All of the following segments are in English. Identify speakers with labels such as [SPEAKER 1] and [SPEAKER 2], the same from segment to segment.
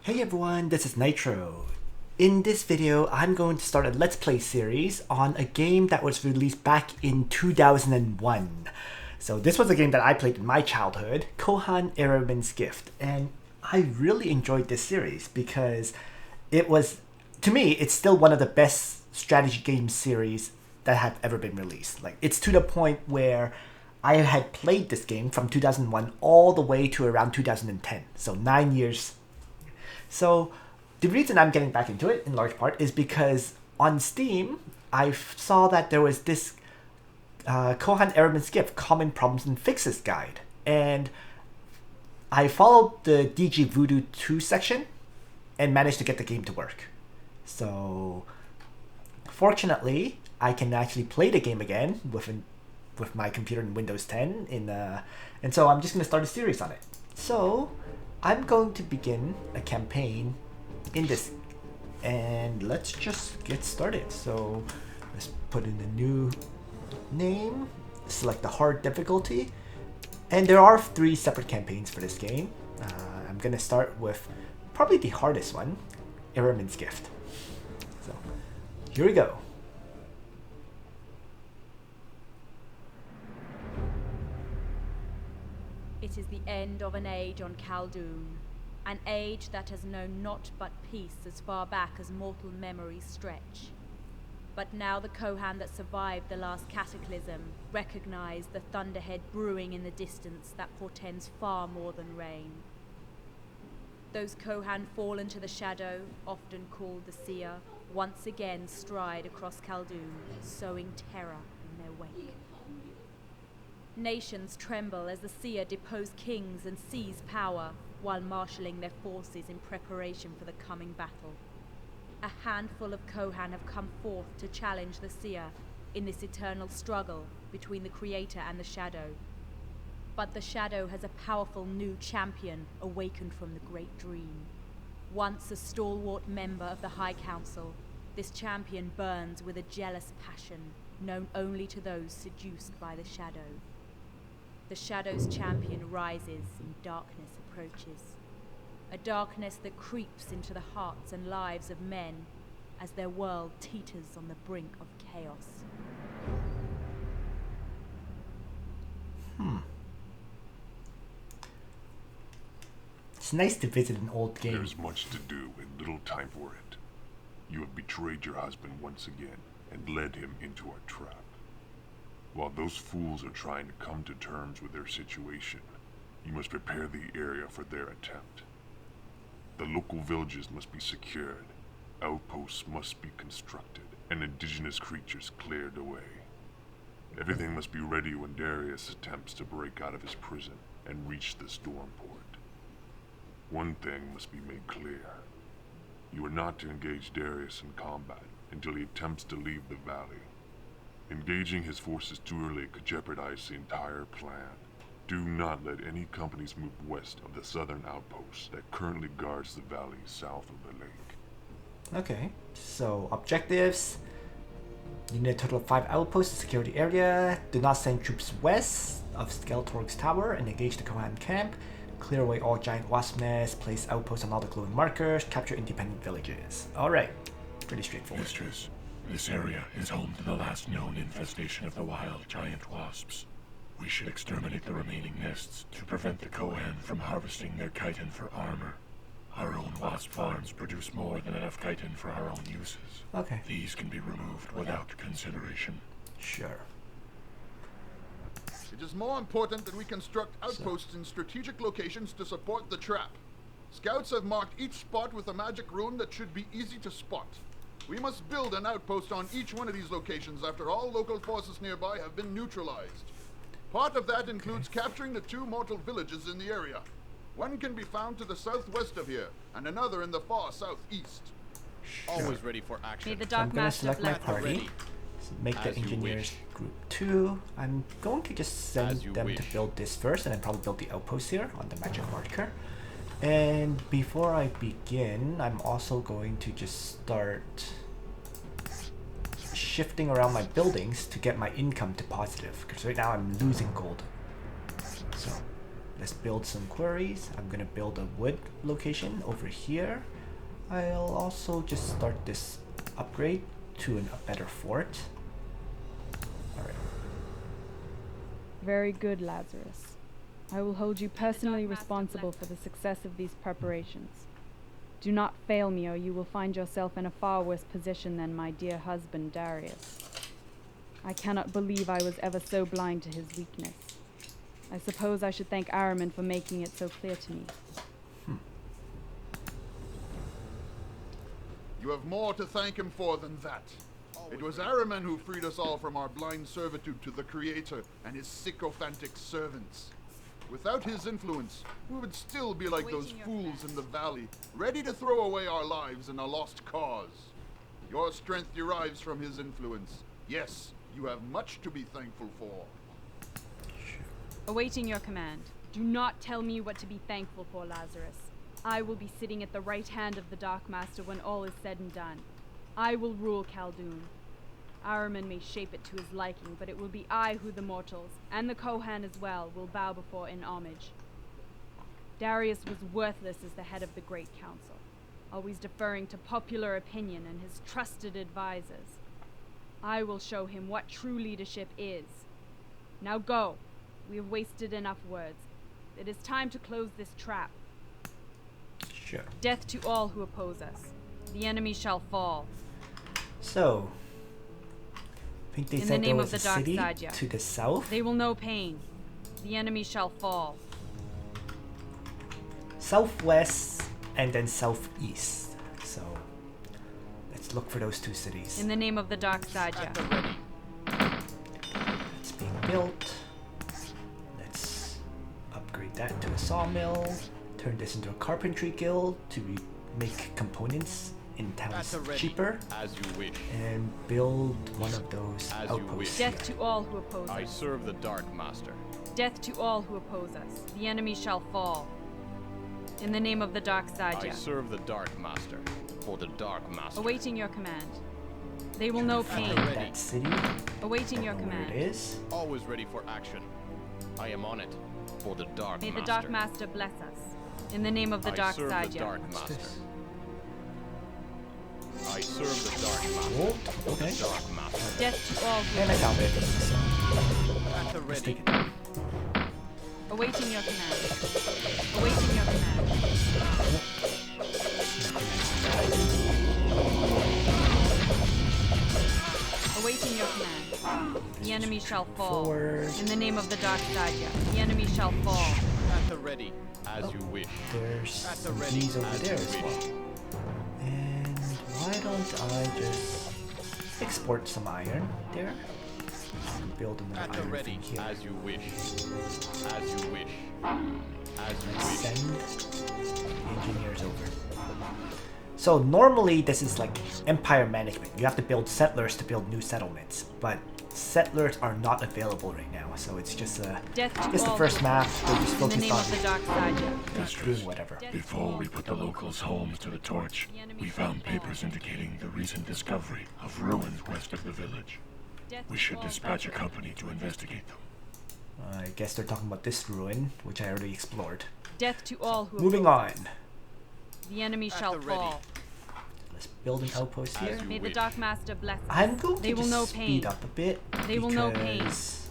[SPEAKER 1] Hey everyone, this is Nitro. In this video, I'm going to start a Let's Play series on a game that was released back in 2001. So this was a game that I played in my childhood, Kohan, Ahriman's Gift, and I really enjoyed this series because it was, to me, it's still one of the best strategy game series that have ever been released. Like, it's to the point where I had played this game from 2001 all the way to around 2010, so 9 years. So the reason I'm getting back into it in large part is because on Steam, I saw that there was this Kohan Ahriman's Gift Common Problems and Fixes guide. And I followed the dgVoodoo 2 section and managed to get the game to work. So fortunately, I can actually play the game again with my computer in Windows 10 and so I'm just going to start a series on it. So I'm going to begin a campaign in this, and let's just get started. So let's put in a new name, select the hard difficulty, and there are 3 separate campaigns for this game. I'm going to start with probably the hardest one, Ahriman's Gift. So here we go.
[SPEAKER 2] It is the end of an age on Khaldoon, an age that has known naught but peace as far back as mortal memories stretch. But now the Kohan that survived the last cataclysm recognize the thunderhead brewing in the distance that portends far more than rain. Those Kohan fallen to the shadow, often called the Seer, once again stride across Khaldoon, sowing terror in their wake. Nations tremble as the Seer depose kings and seize power, while marshalling their forces in preparation for the coming battle. A handful of Kohan have come forth to challenge the Seer in this eternal struggle between the Creator and the Shadow. But the Shadow has a powerful new champion awakened from the great dream. Once a stalwart member of the High Council, this champion burns with a jealous passion known only to those seduced by the Shadow. The Shadow's champion rises and darkness approaches. A darkness that creeps into the hearts and lives of men as their world teeters on the brink of chaos.
[SPEAKER 1] It's nice to visit an old game.
[SPEAKER 3] There's much to do and little time for it. You have betrayed your husband once again and led him into our trap. While those fools are trying to come to terms with their situation, you must prepare the area for their attempt. The local villages must be secured, outposts must be constructed, and indigenous creatures cleared away. Everything must be ready when Darius attempts to break out of his prison and reach the storm port. One thing must be made clear. You are not to engage Darius in combat until he attempts to leave the valley. Engaging his forces too early could jeopardize the entire plan. Do not let any companies move west of the southern outpost that currently guards the valley south of the lake.
[SPEAKER 1] Okay, so objectives. You need a total of 5 outposts to secure the area. Do not send troops west of Skeletorg's tower and engage the Kohan camp. Clear away all giant wasp nests. Place outposts on all the glowing markers. Capture independent villages. Alright, pretty straightforward.
[SPEAKER 4] Mistress, this area is home to the last known infestation of the wild giant wasps. We should exterminate the remaining nests to prevent the Kohan from harvesting their chitin for armor. Our own wasp farms produce more than enough chitin for our own uses.
[SPEAKER 1] Okay.
[SPEAKER 4] These can be removed without consideration.
[SPEAKER 1] Sure.
[SPEAKER 5] It is more important that we construct outposts in strategic locations to support the trap. Scouts have marked each spot with a magic rune that should be easy to spot. We must build an outpost on each one of these locations after all local forces nearby have been neutralized. Part of that includes capturing the 2 mortal villages in the area. One can be found to the southwest of here, and another in the far southeast.
[SPEAKER 6] Always ready for action.
[SPEAKER 2] May the
[SPEAKER 1] So I'm
[SPEAKER 2] Dark
[SPEAKER 1] going to
[SPEAKER 2] Master
[SPEAKER 1] select my
[SPEAKER 2] bless.
[SPEAKER 1] party.
[SPEAKER 6] Ready.
[SPEAKER 1] So make the
[SPEAKER 6] As you
[SPEAKER 1] engineers
[SPEAKER 6] wish.
[SPEAKER 1] group 2. I'm going to just send
[SPEAKER 6] As you
[SPEAKER 1] them to
[SPEAKER 6] wish.
[SPEAKER 1] build this first and then probably build the outpost here on the magic marker. And before I begin, I'm also going to just start shifting around my buildings to get my income to positive, because right now I'm losing gold. So let's build some quarries. I'm gonna build a wood location over here. I'll also just start this upgrade to a better fort. Alright.
[SPEAKER 7] Very good, Lazarus. I will hold you personally responsible for the success of these preparations. Do not fail me, or you will find yourself in a far worse position than my dear husband, Darius. I cannot believe I was ever so blind to his weakness. I suppose I should thank Ahriman for making it so clear to me.
[SPEAKER 5] You have more to thank him for than that. It was Ahriman who freed us all from our blind servitude to the Creator and his sycophantic servants. Without his influence, we would still be like those fools in the valley, ready to throw away our lives in a lost cause. Your strength derives from his influence. Yes, you have much to be thankful for.
[SPEAKER 7] Awaiting your command. Do not tell me what to be thankful for, Lazarus. I will be sitting at the right hand of the Dark Master when all is said and done. I will rule Khaldun. Ahriman may shape it to his liking, but it will be I who the mortals, and the Kohan as well, will bow before in homage. Darius was worthless as the head of the Great Council, always deferring to popular opinion and his trusted advisors. I will show him what true leadership is. Now go. We have wasted enough words. It is time to close this trap.
[SPEAKER 1] Sure.
[SPEAKER 7] Death to all who oppose us. The enemy shall fall.
[SPEAKER 1] So, I think they
[SPEAKER 7] In the
[SPEAKER 1] said there
[SPEAKER 7] name
[SPEAKER 1] was
[SPEAKER 7] of
[SPEAKER 1] a
[SPEAKER 7] the Dark
[SPEAKER 1] city
[SPEAKER 7] Saja.
[SPEAKER 1] to the south.
[SPEAKER 7] They will know pain. The enemy shall fall.
[SPEAKER 1] Southwest and then southeast. So, let's look for those two cities.
[SPEAKER 7] In the name of the Dark Saja.
[SPEAKER 1] It's being built. Let's upgrade that to a sawmill. Turn this into a carpentry guild to make components in towns cheaper.
[SPEAKER 6] As you wish.
[SPEAKER 1] And build one of those
[SPEAKER 6] As you
[SPEAKER 1] outposts
[SPEAKER 6] wish.
[SPEAKER 1] here.
[SPEAKER 7] Death to all who oppose
[SPEAKER 6] I
[SPEAKER 7] us.
[SPEAKER 6] serve the Dark Master.
[SPEAKER 7] Death to all who oppose us. The enemy shall fall. In the name of the Dark
[SPEAKER 6] I
[SPEAKER 7] Saja.
[SPEAKER 6] serve the Dark Master. For the Dark Master.
[SPEAKER 7] Awaiting your command. They will know pain.
[SPEAKER 1] Find that city.
[SPEAKER 7] Awaiting your
[SPEAKER 1] Don't know where
[SPEAKER 7] command.
[SPEAKER 1] it is.
[SPEAKER 6] Always ready for action. I am on it. For the Dark
[SPEAKER 7] May
[SPEAKER 6] Master.
[SPEAKER 7] the Dark Master bless us. In the name of the
[SPEAKER 6] I
[SPEAKER 7] Dark
[SPEAKER 6] serve
[SPEAKER 7] Saja.
[SPEAKER 6] the Dark
[SPEAKER 1] What's
[SPEAKER 6] Master.
[SPEAKER 1] this?
[SPEAKER 6] I serve the Dark Master.
[SPEAKER 1] Gold?
[SPEAKER 6] For
[SPEAKER 1] Okay.
[SPEAKER 6] the Dark Master.
[SPEAKER 7] Death to all who
[SPEAKER 1] And I found it.
[SPEAKER 6] At the
[SPEAKER 1] Let's
[SPEAKER 6] ready.
[SPEAKER 1] take it.
[SPEAKER 7] Awaiting your command. Awaiting your command. Awaiting your command. The enemy shall fall.
[SPEAKER 1] Forward.
[SPEAKER 7] In the name of the Dark Saja. The enemy shall fall.
[SPEAKER 6] At the ready. As you wish.
[SPEAKER 1] There's
[SPEAKER 6] At the
[SPEAKER 1] some
[SPEAKER 6] ready,
[SPEAKER 1] bees over
[SPEAKER 6] as
[SPEAKER 1] there
[SPEAKER 6] you
[SPEAKER 1] as
[SPEAKER 6] wish.
[SPEAKER 1] well. And why don't I just export some iron there? And build another
[SPEAKER 6] At the
[SPEAKER 1] iron
[SPEAKER 6] ready.
[SPEAKER 1] thing here.
[SPEAKER 6] As you wish. As you wish. As you wish.
[SPEAKER 1] Send the engineers over. So normally this is like empire management. You have to build settlers to build new settlements, but settlers are not available right now. So it's just
[SPEAKER 7] Death to
[SPEAKER 1] the
[SPEAKER 7] all
[SPEAKER 1] first
[SPEAKER 7] who
[SPEAKER 1] map.
[SPEAKER 7] oppose
[SPEAKER 1] We're
[SPEAKER 7] us.
[SPEAKER 1] just
[SPEAKER 7] In the
[SPEAKER 1] focused
[SPEAKER 7] name
[SPEAKER 1] on
[SPEAKER 7] of the Dark Saja.
[SPEAKER 1] doing whatever.
[SPEAKER 4] Before we put the locals' homes to the torch, we found papers indicating the recent discovery of ruins west of the village.
[SPEAKER 7] Death
[SPEAKER 4] We
[SPEAKER 7] to
[SPEAKER 4] should
[SPEAKER 7] all
[SPEAKER 4] dispatch a
[SPEAKER 7] who oppose
[SPEAKER 4] company to investigate them.
[SPEAKER 1] I guess they're talking about this ruin, which I already explored.
[SPEAKER 7] us. Death to all who
[SPEAKER 1] Moving
[SPEAKER 7] oppose us.
[SPEAKER 1] on.
[SPEAKER 7] The enemy shall
[SPEAKER 6] the ready.
[SPEAKER 7] fall.
[SPEAKER 1] Let's build an outpost here.
[SPEAKER 6] As you
[SPEAKER 7] May the
[SPEAKER 6] wish.
[SPEAKER 7] Dark Master bless us.
[SPEAKER 1] I'm going
[SPEAKER 7] They
[SPEAKER 1] to
[SPEAKER 7] will
[SPEAKER 1] just
[SPEAKER 7] know
[SPEAKER 1] speed
[SPEAKER 7] pain.
[SPEAKER 1] up a bit.
[SPEAKER 7] They will know pain.
[SPEAKER 1] because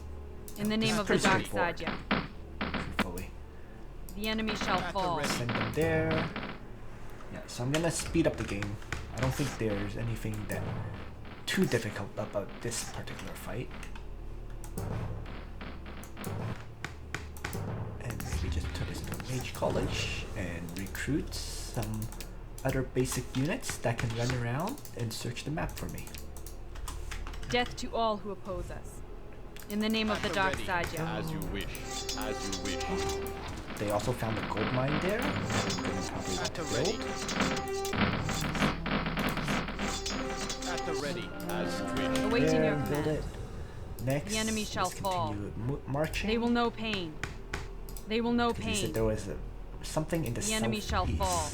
[SPEAKER 7] In the
[SPEAKER 1] this
[SPEAKER 7] name
[SPEAKER 1] is
[SPEAKER 7] of the
[SPEAKER 1] pretty
[SPEAKER 7] Dark
[SPEAKER 1] straightforward,
[SPEAKER 7] Saja.
[SPEAKER 1] truthfully.
[SPEAKER 7] The enemy shall
[SPEAKER 6] At the
[SPEAKER 7] fall.
[SPEAKER 6] ready.
[SPEAKER 1] Send them there. Yeah, so I'm gonna speed up the game. I don't think there's anything that too difficult about this particular fight. And maybe just turn this into a mage college and recruit some other basic units that can run around and search the map for me.
[SPEAKER 7] Death to all who oppose us. In the name of the Dark
[SPEAKER 6] ready.
[SPEAKER 7] Saja.
[SPEAKER 6] As you wish. As you wish.
[SPEAKER 1] They also found a gold mine there. I'm gonna probably want
[SPEAKER 6] At
[SPEAKER 1] to
[SPEAKER 6] the ready.
[SPEAKER 1] build.
[SPEAKER 6] At the ready. As you wish.
[SPEAKER 7] Awaiting your
[SPEAKER 1] There, build
[SPEAKER 7] command.
[SPEAKER 1] it. Next,
[SPEAKER 7] The enemy shall
[SPEAKER 1] let's
[SPEAKER 7] fall.
[SPEAKER 1] continue marching.
[SPEAKER 7] They will know pain. They will know
[SPEAKER 1] 'Cause they said
[SPEAKER 7] pain.
[SPEAKER 1] there was something in the
[SPEAKER 7] The enemy shall
[SPEAKER 1] southeast
[SPEAKER 7] fall.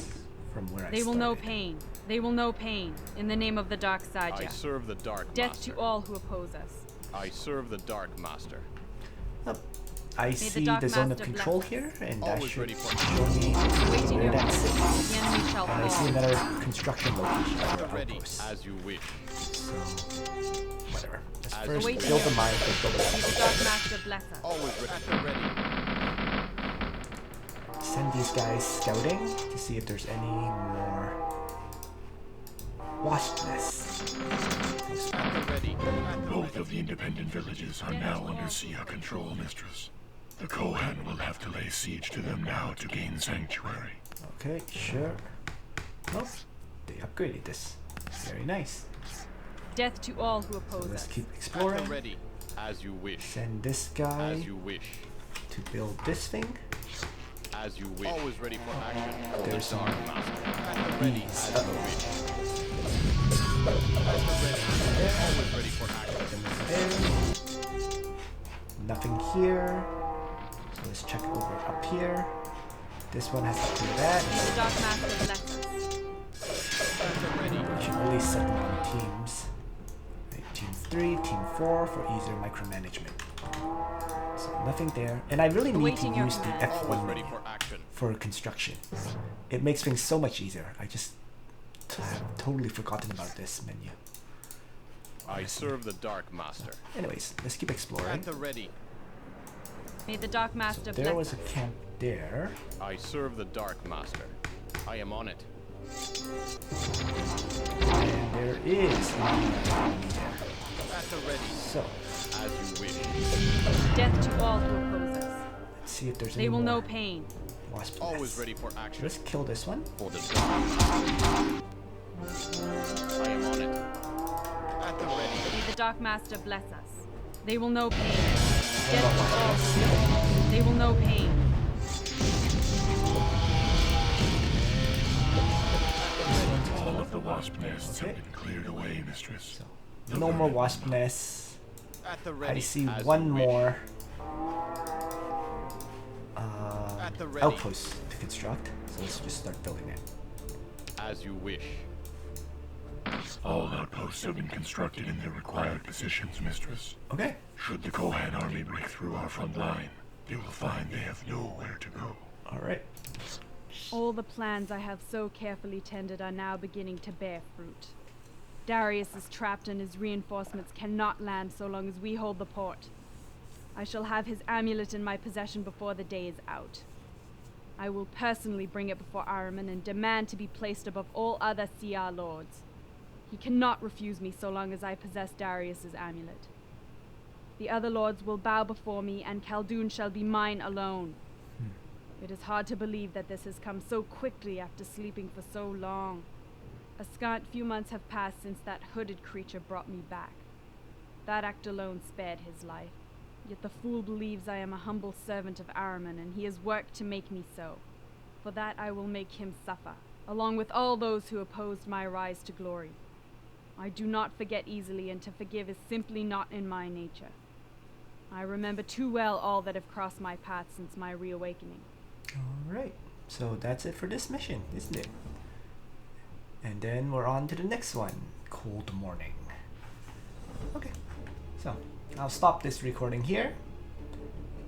[SPEAKER 1] from where I
[SPEAKER 7] They will know
[SPEAKER 1] started.
[SPEAKER 7] pain. They will know pain. In the name of the Dark
[SPEAKER 6] I
[SPEAKER 7] Saja.
[SPEAKER 6] serve the Dark
[SPEAKER 7] Death
[SPEAKER 6] Master.
[SPEAKER 7] to all who oppose us.
[SPEAKER 6] I serve the Dark Master.
[SPEAKER 1] Oh, I
[SPEAKER 7] the
[SPEAKER 1] see
[SPEAKER 7] Dark
[SPEAKER 1] the zone of
[SPEAKER 7] Master
[SPEAKER 1] control
[SPEAKER 7] bless us.
[SPEAKER 1] here, and that
[SPEAKER 6] Always
[SPEAKER 1] should
[SPEAKER 6] ready for
[SPEAKER 1] show me
[SPEAKER 7] Waiting
[SPEAKER 1] where
[SPEAKER 7] your
[SPEAKER 1] that's
[SPEAKER 7] orders.
[SPEAKER 1] sitting.
[SPEAKER 7] The enemy shall
[SPEAKER 1] And I see
[SPEAKER 7] fall.
[SPEAKER 1] another construction location
[SPEAKER 6] At
[SPEAKER 1] or
[SPEAKER 6] the ready,
[SPEAKER 1] outpost.
[SPEAKER 6] as you wish.
[SPEAKER 1] So, whatever. Let's
[SPEAKER 6] As
[SPEAKER 1] first
[SPEAKER 6] you wish.
[SPEAKER 1] build the mine, then build
[SPEAKER 7] May the
[SPEAKER 1] the
[SPEAKER 7] Dark Master bless us.
[SPEAKER 6] Always ready. At the ready.
[SPEAKER 1] Send these guys scouting to see if there's any more wasp nests.
[SPEAKER 6] At the ready.
[SPEAKER 4] Both of the independent villages are now under Sia control, Mistress. The Kohan will have to lay siege to them now to gain sanctuary.
[SPEAKER 1] Okay, sure. Oh, they upgraded this. Very nice.
[SPEAKER 7] Death to all who
[SPEAKER 1] So
[SPEAKER 7] oppose
[SPEAKER 1] let's
[SPEAKER 7] us.
[SPEAKER 1] keep
[SPEAKER 6] At the
[SPEAKER 1] exploring.
[SPEAKER 6] ready, as you wish.
[SPEAKER 1] Send this guy
[SPEAKER 6] As you wish.
[SPEAKER 1] to build this thing.
[SPEAKER 6] As you wish. Always ready for action.
[SPEAKER 1] There's
[SPEAKER 6] The Dark Master. At the ready,
[SPEAKER 1] bees.
[SPEAKER 6] as you wish. At the ready. Always ready for action.
[SPEAKER 1] There. Nothing here. So let's check over up here. This one has to do
[SPEAKER 7] May the
[SPEAKER 1] that.
[SPEAKER 7] Dark Master bless us.
[SPEAKER 6] At the ready.
[SPEAKER 1] We should really set them on teams. Right, team 3, team 4 for easier micromanagement. So nothing there. And I really need to
[SPEAKER 7] Awaiting your
[SPEAKER 1] use the
[SPEAKER 7] command.
[SPEAKER 1] F1
[SPEAKER 6] Always ready
[SPEAKER 1] menu
[SPEAKER 6] for action.
[SPEAKER 1] for construction. It makes things so much easier. I just have totally forgotten about this menu.
[SPEAKER 6] I serve the Dark Master.
[SPEAKER 1] Anyways, let's keep exploring.
[SPEAKER 6] At the ready.
[SPEAKER 7] May the Dark Master
[SPEAKER 1] There
[SPEAKER 7] bless
[SPEAKER 1] was a
[SPEAKER 7] us.
[SPEAKER 1] camp there.
[SPEAKER 6] I serve the Dark Master. I am on it.
[SPEAKER 1] And there is an enemy there.
[SPEAKER 6] At the ready,
[SPEAKER 1] So,
[SPEAKER 6] as you wish.
[SPEAKER 7] Death to all who oppose us.
[SPEAKER 1] let's see if there's
[SPEAKER 7] They
[SPEAKER 1] any
[SPEAKER 7] will
[SPEAKER 1] more
[SPEAKER 7] know pain.
[SPEAKER 1] wasp
[SPEAKER 6] Always
[SPEAKER 1] nests.
[SPEAKER 6] ready for action.
[SPEAKER 1] Let's kill this one.
[SPEAKER 6] For the Dark. I am on it. At the ready.
[SPEAKER 7] May the Dark Master bless us. They will know pain.
[SPEAKER 1] What
[SPEAKER 7] Death
[SPEAKER 1] about
[SPEAKER 7] to all
[SPEAKER 1] wasp
[SPEAKER 7] who
[SPEAKER 1] nests?
[SPEAKER 7] oppose us. They will know pain.
[SPEAKER 4] All of the wasp nests
[SPEAKER 1] Okay.
[SPEAKER 4] have been cleared away, Mistress.
[SPEAKER 1] So, no more wasp nests.
[SPEAKER 6] At the ready.
[SPEAKER 1] I see
[SPEAKER 6] as
[SPEAKER 1] one
[SPEAKER 6] you wish.
[SPEAKER 1] more
[SPEAKER 6] At the ready.
[SPEAKER 1] outpost to construct. So let's just start building it.
[SPEAKER 6] As you wish.
[SPEAKER 4] All outposts have been constructed in their required positions, Mistress.
[SPEAKER 1] Okay.
[SPEAKER 4] Should the Kohan army break through our front line, they will find they have nowhere to go.
[SPEAKER 1] Alright.
[SPEAKER 7] All the plans I have so carefully tended are now beginning to bear fruit. Darius is trapped and his reinforcements cannot land so long as we hold the port. I shall have his amulet in my possession before the day is out. I will personally bring it before Ahriman and demand to be placed above all other Sia lords. He cannot refuse me so long as I possess Darius's amulet. The other lords will bow before me, and Khaldun shall be mine alone. It is hard to believe that this has come so quickly after sleeping for so long. A scant few months have passed since that hooded creature brought me back. That act alone spared his life. Yet the fool believes I am a humble servant of Ahriman, and he has worked to make me so. For that I will make him suffer, along with all those who opposed my rise to glory. I do not forget easily, and to forgive is simply not in my nature. I remember too well all that have crossed my path since my reawakening.
[SPEAKER 1] Alright. So that's it for this mission, isn't it? And then we're on to the next one. Cold morning. Okay. So I'll stop this recording here.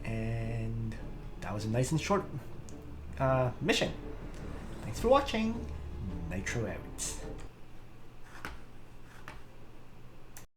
[SPEAKER 1] And that was a nice and short mission. Thanks for watching. Nitro out.